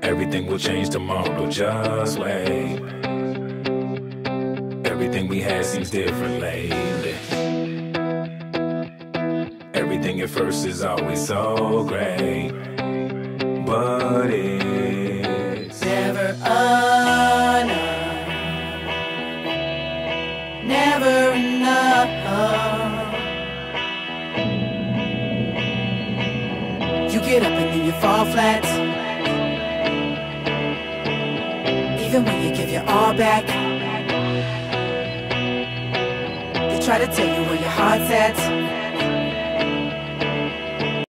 Everything will change tomorrow, just wait. Everything we had seems different lately. Everything at first is always so great, but it's never enough, never enough. You get up and then you fall flat, even when you give your all back. They try to tell you where your heart's at,